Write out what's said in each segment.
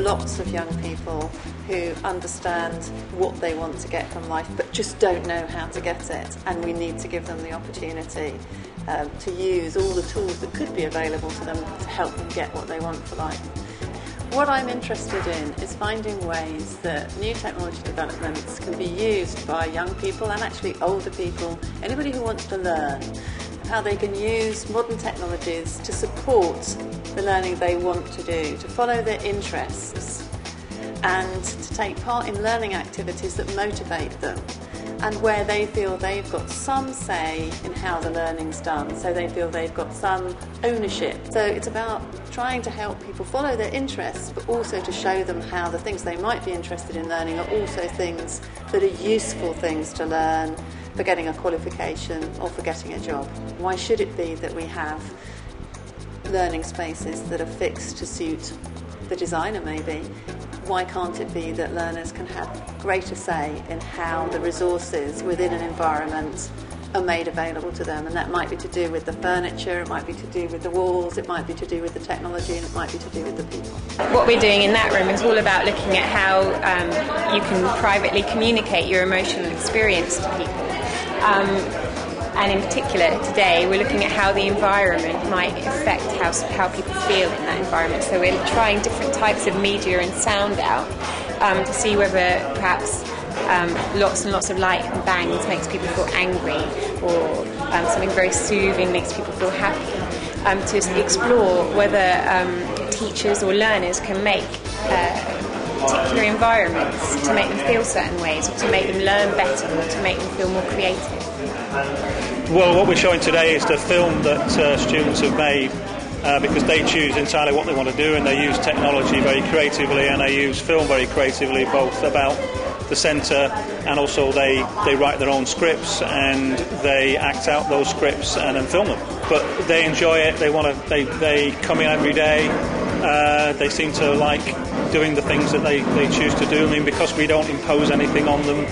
lots of young people who understand what they want to get from life but just don't know how to get it, and we need to give them the opportunity to use all the tools that could be available to them to help them get what they want for life. What I'm interested in is finding ways that new technology developments can be used by young people and actually older people, anybody who wants to learn, how they can use modern technologies to support the learning they want to do, to follow their interests and to take part in learning activities that motivate them and where they feel they've got some say in how the learning's done, so they feel they've got some ownership. So it's about trying to help people follow their interests, but also to show them how the things they might be interested in learning are also things that are useful things to learn for getting a qualification or for getting a job. Why should it be that we have learning spaces that are fixed to suit the designer maybe? Why can't it be that learners can have greater say in how the resources within an environment are made available to them? And that might be to do with the furniture, it might be to do with the walls, it might be to do with the technology, and it might be to do with the people. What we're doing in that room is all about looking at how you can privately communicate your emotional experience to people. And in particular today we're looking at how the environment might affect how people feel in that environment. So we're trying different types of media and sound out to see whether perhaps lots and lots of light and bangs makes people feel angry, or something very soothing makes people feel happy, to explore whether teachers or learners can make particular environments to make them feel certain ways, or to make them learn better, or to make them feel more creative. Well, what we're showing today is the film that students have made because they choose entirely what they want to do, and they use technology very creatively and they use film very creatively, both about the centre and also they write their own scripts and they act out those scripts and then film them. But they enjoy it, they come in every day, they seem to like doing the things that they choose to do. I mean, because we don't impose anything on them,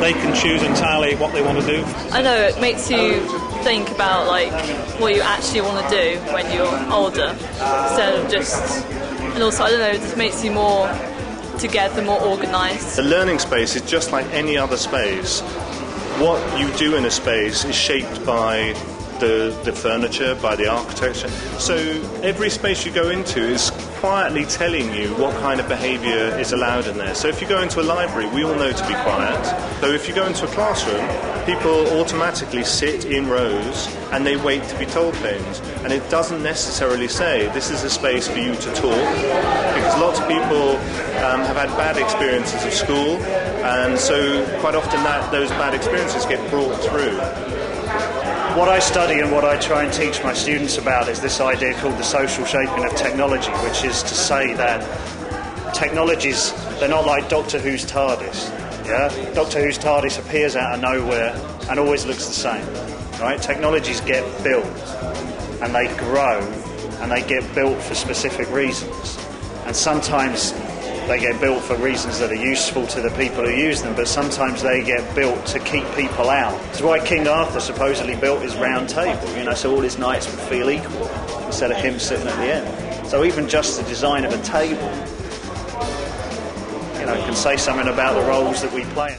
they can choose entirely what they want to do. I know it makes you think about like what you actually want to do when you're older, instead of just, and also I don't know, it just makes you more together, more organised. The learning space is just like any other space. What you do in a space is shaped by the furniture, by the architecture. So every space you go into is quietly telling you what kind of behaviour is allowed in there. So if you go into a library, we all know to be quiet. So if you go into a classroom, people automatically sit in rows and they wait to be told things. And it doesn't necessarily say this is a space for you to talk, because lots of people have had bad experiences of school, and so quite often those bad experiences get brought through. What I study and what I try and teach my students about is this idea called the social shaping of technology, which is to say that technologies, they're not like Doctor Who's TARDIS. Yeah? Doctor Who's TARDIS appears out of nowhere and always looks the same. Right? Technologies get built and they grow and they get built for specific reasons. And sometimes they get built for reasons that are useful to the people who use them, but sometimes they get built to keep people out. That's why King Arthur supposedly built his round table, so all his knights would feel equal instead of him sitting at the end. So even just the design of a table, can say something about the roles that we play.